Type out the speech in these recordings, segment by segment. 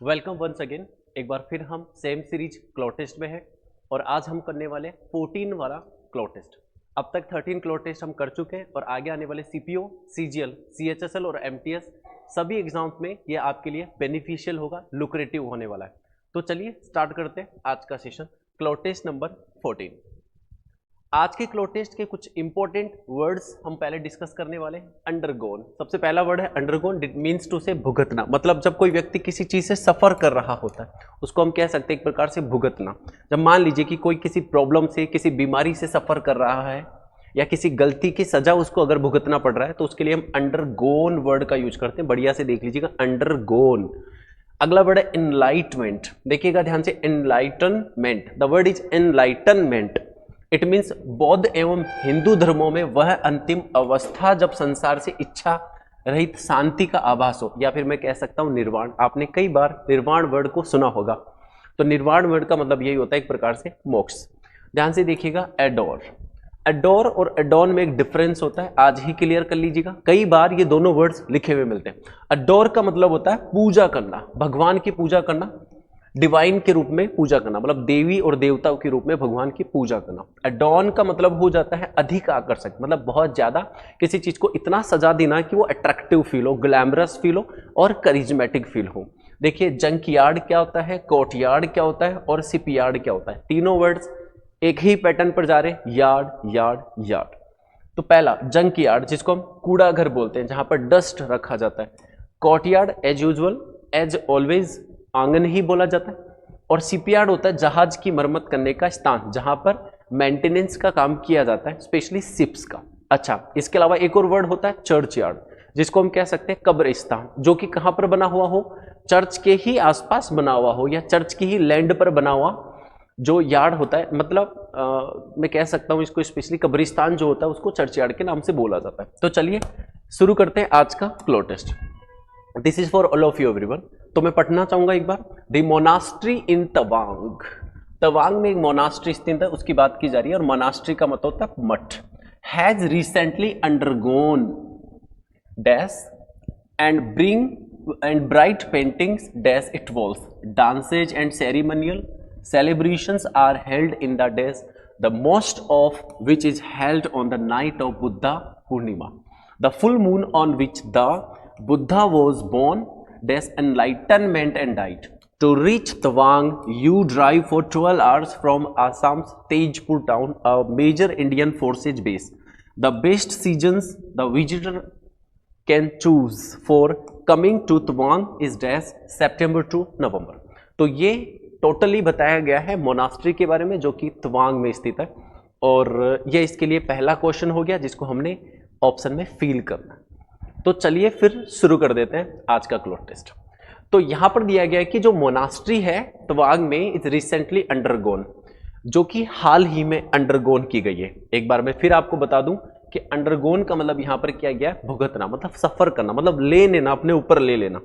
Welcome once again. एक बार फिर हम सेम सीरीज क्लॉ टेस्ट में हैं और आज हम करने वाले 14 वाला क्लॉ टेस्ट। अब तक 13 क्लॉ टेस्ट हम कर चुके हैं और आगे आने वाले सीपीओ, सीजीएल, सीएचएसएल और एमटीएस सभी एग्जाम्स में ये आपके लिए बेनिफिशियल होगा, लुक्रेटिव होने वाला है। तो चलिए स्टार्ट करते हैं आज का सेशन, क्लॉ टेस्ट नंबर 14। आज के क्लॉ टेस्ट के कुछ इंपॉर्टेंट वर्ड्स हम पहले डिस्कस करने वाले हैं। अंडरगोन, सबसे पहला वर्ड है अंडरगोन। इट मीन्स टू से भुगतना, मतलब जब कोई व्यक्ति किसी चीज से सफर कर रहा होता है उसको हम कह सकते हैं एक प्रकार से भुगतना। जब मान लीजिए कि कोई किसी प्रॉब्लम से, किसी बीमारी से सफर कर रहा है या किसी गलती की सजा उसको अगर भुगतना पड़ रहा है तो उसके लिए हम अंडरगोन वर्ड का यूज करते हैं। बढ़िया से देख लीजिएगा, अंडरगोन। अगला वर्ड है एनलाइटमेंट। देखिएगा ध्यान से, enlightenment, the word is enlightenment. It means बौद्ध एवं हिंदू धर्मों में वह अंतिम अवस्था जब संसार से इच्छा रहित शांति का आभास हो, या फिर मैं कह सकता हूं निर्वाण। आपने कई बार निर्वाण वर्ड को सुना होगा, तो निर्वाण वर्ड का मतलब यही होता है एक प्रकार से मोक्ष। ध्यान से देखिएगा, एडोर। एडोर और एडोन में एक डिफरेंस होता है, आज ही क्लियर कर लीजिएगा। कई बार ये दोनों वर्ड्स लिखे हुए मिलते हैं। एडोर का मतलब होता है पूजा करना, भगवान की पूजा करना, डिवाइन के रूप में पूजा करना, मतलब देवी और देवताओं के रूप में भगवान की पूजा करना। एडॉन का मतलब हो जाता है अधिक आकर्षक, मतलब बहुत ज्यादा किसी चीज को इतना सजा देना कि वो अट्रैक्टिव फील हो, ग्लैमरस फील हो और करिज्मेटिक फील हो। देखिए, जंक यार्ड क्या होता है, कोर्ट यार्ड क्या होता है और शिप यार्ड क्या होता है। तीनों वर्ड्स एक ही पैटर्न पर जा रहे हैं, यार्ड यार्ड यार्ड। तो पहला जंक यार्ड, जिसको हम कूड़ा घर बोलते हैं, जहां पर डस्ट रखा जाता है। Courtyard as usual, as always आंगन ही बोला जाता है। और शिपयार्ड होता है जहाज की मरम्मत करने का स्थान, जहां पर मेंटेनेंस का काम किया जाता है, स्पेशली शिप्स का। अच्छा, इसके अलावा एक और वर्ड होता है चर्च यार्ड, जिसको हम कह सकते हैं कब्रिस्तान, जो कि कहां पर बना हुआ हो, चर्च के ही आसपास बना हुआ हो या चर्च की ही लैंड पर बना हुआ जो यार्ड होता है। मतलब मैं कह सकता हूं इसको, स्पेशली कब्रिस्तान जो होता है उसको चर्च यार्ड के नाम से बोला जाता है। तो चलिए शुरू करते हैं आज का cloze test. This is for all of you everyone. तो मैं पढ़ना चाहूंगा एक बार, the monastery in Tawang. Tawang में एक मोनास्ट्री स्थित है, उसकी बात की जा रही है, और मोनास्ट्री का मतलब होता है मठ। Has recently undergone dash and bright paintings dash it walls, dances and ceremonial celebrations are held in the days, the most of which is held on the night of Buddha Purnima, the full moon on which the Buddha was born, dash enlightenment and died. To reach Tawang, you drive for 12 hours from Assam's Tejpur town, a major Indian forces base. The best seasons the visitor can choose for coming to Tawang is dash September to November. तो ये totally बताया गया है monastery के बारे में, जो कि तवांग में स्थित है। और ये इसके लिए पहला क्वेश्चन हो गया, जिसको हमने ऑप्शन में फिल करना है। तो चलिए फिर शुरू कर देते हैं आज का क्लॉ टेस्ट। तो यहां पर दिया गया है कि जो मोनास्ट्री है तवांग में इज रिसेंटली अंडरगोन, जो कि हाल ही में अंडरगोन की गई है। एक बार मैं फिर आपको बता दूं कि अंडरगोन का मतलब यहां पर क्या गया, भुगतना, मतलब सफर करना, मतलब ले लेना, अपने ऊपर ले लेना।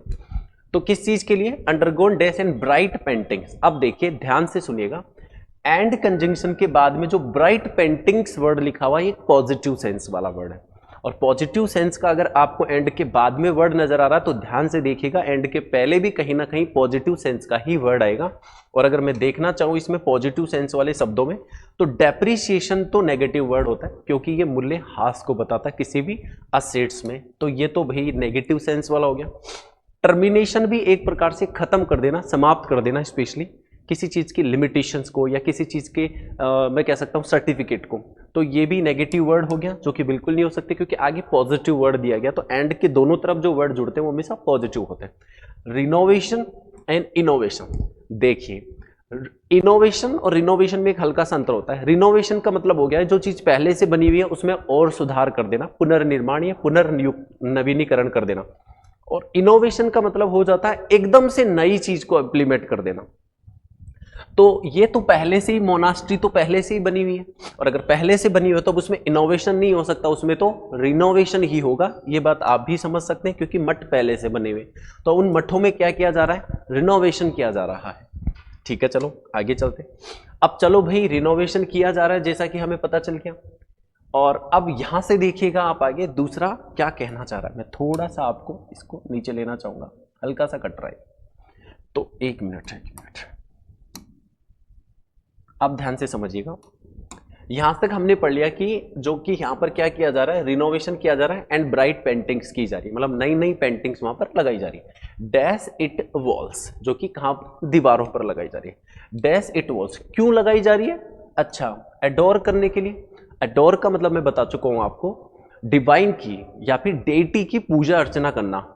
तो किस चीज के लिए, undergone dash and bright paintings. अब देखिए ध्यान से सुनिएगा, एंड कंजंक्शन के बाद में जो ब्राइट पेंटिंग्स वर्ड लिखा हुआ है, ये पॉजिटिव सेंस वाला वर्ड है। और पॉजिटिव सेंस का अगर आपको एंड के बाद में वर्ड नजर आ रहा है तो ध्यान से देखिएगा, एंड के पहले भी कहीं ना कहीं पॉजिटिव सेंस का ही वर्ड आएगा। और अगर मैं देखना चाहूं इसमें पॉजिटिव सेंस वाले शब्दों में, तो डेप्रिसिएशन तो नेगेटिव वर्ड होता है, क्योंकि ये मूल्य ह्रास को बताता है किसी भी असेट्स में। तो ये तो भाई नेगेटिव सेंस वाला हो गया। टर्मिनेशन भी एक प्रकार से खत्म कर देना, समाप्त कर देना, स्पेशली किसी चीज की लिमिटेशंस को या किसी चीज के मैं कह सकता हूं सर्टिफिकेट को। तो ये भी नेगेटिव वर्ड हो गया, जो कि बिल्कुल नहीं हो सकते, क्योंकि आगे पॉजिटिव वर्ड दिया गया। तो एंड के दोनों तरफ जो वर्ड जुड़ते हैं वो हमेशा पॉजिटिव होते हैं। रिनोवेशन एंड इनोवेशन, देखिए इनोवेशन और रिनोवेशन में एक हल्का सा अंतर होता है। रिनोवेशन का मतलब हो गया है जो चीज पहले से बनी हुई है उसमें और सुधार कर देना, पुनर्निर्माण या पुनर्नवीनीकरण कर देना। और इनोवेशन का मतलब हो जाता है एकदम से नई चीज को इंप्लीमेंट कर देना। तो ये तो पहले से ही, मोनास्ट्री तो पहले से ही बनी हुई है, और अगर पहले से बनी हुई है तो उसमें इनोवेशन नहीं हो सकता, उसमें तो रिनोवेशन ही होगा। ये बात आप भी समझ सकते हैं, क्योंकि मठ पहले से बने हुए, तो उन मठों में क्या किया जा रहा है, रिनोवेशन किया जा रहा है। ठीक है, चलो आगे चलते। अब चलो भाई, रिनोवेशन किया जा रहा है जैसा कि हमें पता चल गया। और अब यहां से देखिएगा आप आगे दूसरा क्या कहना चाह रहा है। मैं थोड़ा सा आपको इसको नीचे लेना चाहूंगा, हल्का सा कट रहा है। तो एक मिनट, अब ध्यान से समझिएगा। यहां तक हमने पढ़ लिया कि जो कि यहां पर क्या किया जा रहा है, रिनोवेशन किया जा रहा है एंड ब्राइट पेंटिंग्स की जा रही है, मतलब नई नई पेंटिंग्स वहां पर लगाई जा रही है। डैश इट वॉल्स, जो कि कहां दीवारों पर लगाई जा रही है। डैश इट वॉल्स क्यों लगाई जा रही है? अच्छा, एडोर करने के लिए। एडोर का मतलब मैं बता चुका हूं आपको, डिवाइन की या फिर डेटी की पूजा अर्चना करना।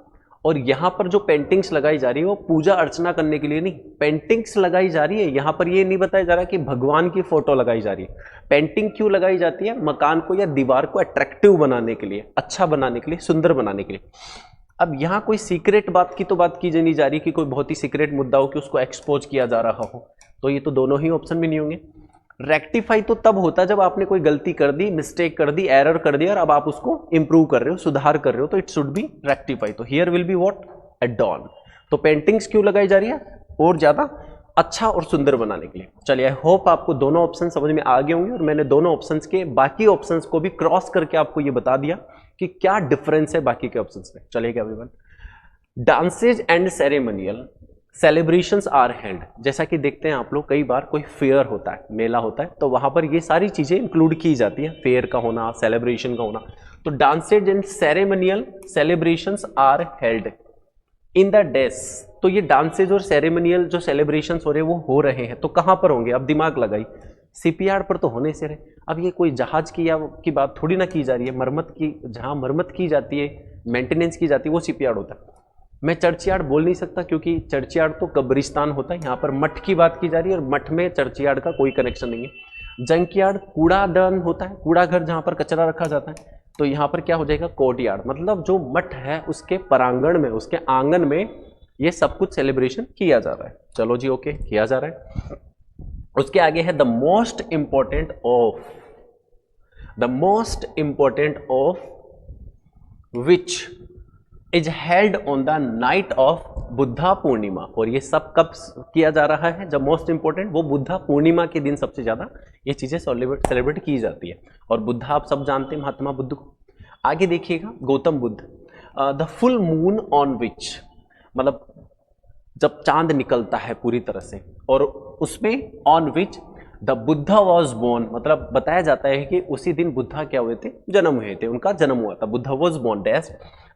और यहां पर जो पेंटिंग्स लगाई जा रही है वो पूजा अर्चना करने के लिए नहीं, पेंटिंग्स लगाई जा रही है। यहां पर ये नहीं बताया जा रहा कि भगवान की फोटो लगाई जा रही है। पेंटिंग क्यों लगाई जाती है? मकान को या दीवार को अट्रैक्टिव बनाने के लिए, अच्छा बनाने के लिए, सुंदर बनाने के लिए। अब यहां कोई सीक्रेट बात की तो बात की नहीं जा रही कि कोई बहुत ही सीक्रेट मुद्दा हो कि उसको एक्सपोज किया जा रहा हो, तो ये तो दोनों ही ऑप्शन भी नहीं होंगे। रेक्टिफाई तो तब होता है जब आपने कोई गलती कर दी, मिस्टेक कर दी, एरर कर दिया और अब आप उसको इंप्रूव कर रहे हो, सुधार कर रहे हो, तो इट शुड बी रेक्टिफाई। तो हियर विल बी व्हाट? एडॉर्न। तो पेंटिंग्स क्यों लगाई जा रही है? और ज्यादा अच्छा और सुंदर बनाने के लिए। चलिए, आई होप आपको दोनों ऑप्शन समझ में आ गए होंगे और मैंने दोनों ऑप्शंस के बाकी ऑप्शंस को भी क्रॉस करके आपको ये बता दिया कि क्या डिफरेंस है बाकी के ऑप्शंस में। चलिए everyone, dances and ceremonial celebrations are held. जैसा कि देखते हैं आप लोग, कई बार कोई फेयर होता है, मेला होता है, तो वहां पर ये सारी चीजें इंक्लूड की जाती है, फेयर का होना, सेलिब्रेशन का होना। तो dances and ceremonial celebrations are held in the days. तो ये डांसेज और सेरेमनियल जो सेलिब्रेशंस हो रहे हैं वो हो रहे हैं, तो कहां पर होंगे? अब दिमाग लगाई, शिपयार्ड पर तो होने से रहे। अब ये कोई जहाज की या की बात थोड़ी ना की जा रही है, मरम्मत की, जहां मरम्मत की जाती है, मेंटेनेंस की जाती है, वो शिपयार्ड होता है। मैं चर्चयार्ड बोल नहीं सकता क्योंकि चर्चयार्ड तो कब्रिस्तान होता है, यहाँ पर मठ की बात की जा रही है और मठ में चर्चयार्ड का कोई कनेक्शन नहीं है। जंकयार्ड कूड़ादान होता है, कूड़ा घर जहाँ पर कचरा रखा जाता है, तो यहाँ पर क्या हो जाएगा? कोर्टयार्ड। मतलब जो मठ है उसके परांगण में, उसके आंगन में ये सब कुछ सेलिब्रेशन किया जा रहा है। चलो जी, ओके, किया जा रहा है। उसके आगे है the most important of which is held on the night of Buddha Purnima. और ये सब कब किया जा रहा है? जब मोस्ट इंपॉर्टेंट, वो बुद्धा पूर्णिमा के दिन सबसे ज्यादा ये चीजें सेलिब्रेट की जाती है। और बुद्धा आप सब जानते हैं, महात्मा बुद्ध को। आगे देखिएगा, Gautam Buddha, the full moon on विच, मतलब जब चांद निकलता है पूरी तरह से और उसमें on which the Buddha was born, मतलब बताया जाता है कि उसी दिन बुद्धा क्या हुए थे? जन्म हुए थे, उनका जन्म हुआ था। Buddha was born dash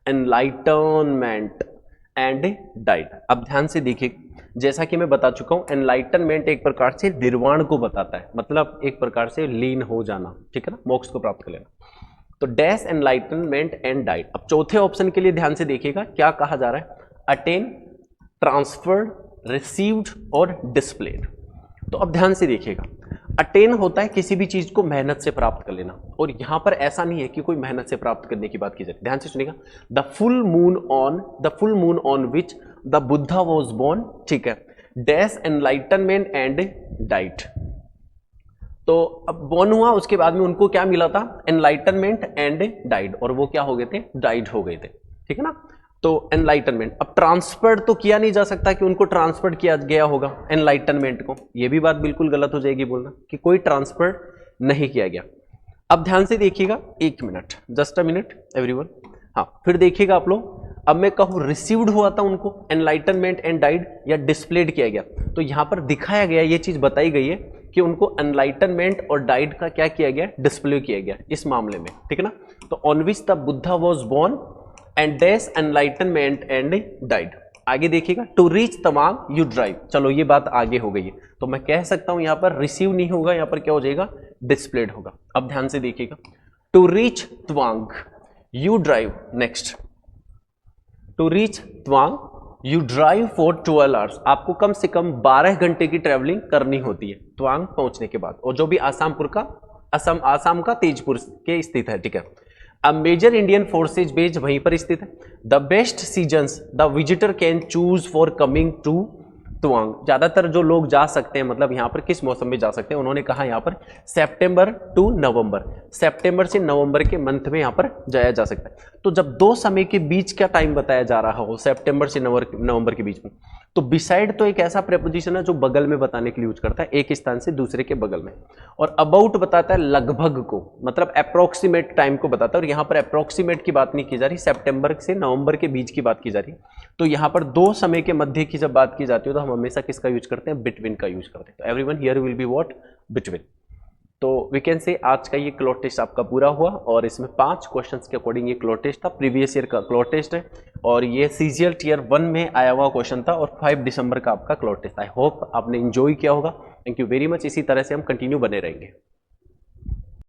enlightenment and died. अब ध्यान से देखिए, जैसा कि मैं बता चुका हूं, एनलाइटनमेंट एक प्रकार से निर्वाण को बताता है, मतलब एक प्रकार से लीन हो जाना, ठीक है ना, मोक्ष को प्राप्त कर लेना। तो डैश एनलाइटनमेंट एंड डाइड। अब चौथे ऑप्शन के लिए ध्यान से देखिएगा, क्या कहा जा रहा है? अटेन, ट्रांसफर्ड, रिसीव्ड और डिस्प्लेड। तो अब ध्यान से देखिएगा, अटेन होता है किसी भी चीज को मेहनत से प्राप्त कर लेना, और यहां पर ऐसा नहीं है कि कोई मेहनत से प्राप्त करने की बात की जाए। ध्यान से सुनिएगा, the full moon on which the Buddha was born, ठीक है, डैश एनलाइटनमेंट एंड डाइट। तो अब बोर्न हुआ, उसके बाद में उनको क्या मिला था? एनलाइटनमेंट एंड डाइड, और वो क्या हो गए थे? डाइड हो गए थे, ठीक है ना। तो एनलाइटनमेंट, अब ट्रांसफर तो किया नहीं जा सकता कि उनको ट्रांसफर किया गया होगा एनलाइटनमेंट को, ये भी बात बिल्कुल गलत हो जाएगी बोलना कि कोई ट्रांसफर नहीं किया गया। अब ध्यान से देखिएगा, एक minute, just a minute everyone. हाँ, फिर देखिएगा आप लोग, अब मैं कहूँ रिसीव्ड हुआ था उनको एनलाइटनमेंट एंड डाइड या डिस्प्लेड किया गया, तो यहां पर दिखाया गया, ये चीज बताई गई है कि उनको एनलाइटनमेंट और डाइड का क्या किया गया? डिस्प्ले किया गया इस मामले में, ठीक है ना। तो on which the Buddha was born and dash enlightenment and died. आगे देखिएगा, to reach Tawang you drive. चलो ये बात आगे हो गई है, तो मैं कह सकता हूं यहां पर रिसीव नहीं होगा, यहां पर क्या हो जाएगा? डिस्प्लेड होगा। अब ध्यान से देखिएगा, to reach Tawang you drive. Next, to reach Tawang you drive for 12 hours. आपको कम से कम 12 घंटे की ट्रेवलिंग करनी होती है तवांग पहुंचने के बाद, और जो भी आसाम का तेजपुर के स्थित है, ठीक है। अब मेजर इंडियन फोर्सेज बेस वहीं पर स्थित है। The best seasons the visitor can choose for coming to Tawang. ज्यादातर जो लोग जा सकते हैं, मतलब यहाँ पर किस मौसम में जा सकते हैं, उन्होंने कहा यहाँ पर सितंबर टू नवंबर, सितंबर से नवंबर के मंथ में यहाँ पर जाया जा सकता है। तो जब दो समय के बीच का टाइम बताया जा रहा हो, सितंबर से नवंबर के बीच में, तो बिसाइड तो एक ऐसा प्रेपोजिशन है जो बगल में बताने के लिए यूज करता है, एक स्थान से दूसरे के बगल में। और अबाउट बताता है लगभग को, मतलब अप्रोक्सीमेट टाइम को बताता है। और यहाँ पर अप्रोक्सीमेट की बात नहीं की जा रही, सितंबर से नवंबर के बीच की बात की जा रही। तो यहाँ पर दो समय के मध्य की जब बात की जाती है तो हम हमेशा किसका यूज करते हैं, बिटवीन का यूज करते हैं। तो everyone here will be what, between. तो वी कैन से आज का ये क्लोट टेस्ट आपका पूरा हुआ और इसमें 5 क्वेश्चंस के अकॉर्डिंग ये क्लोट टेस्ट था, प्रीवियस ईयर का क्लोट टेस्ट है और ये सीजीएल टियर 1 में आया हुआ क्वेश्चन था और 5 दिसंबर का आपका क्लोट टेस्ट। आई होप आपने एंजॉय किया होगा। Thank you very much. इसी तरह से हम कंटिन्यू बने रहेंगे।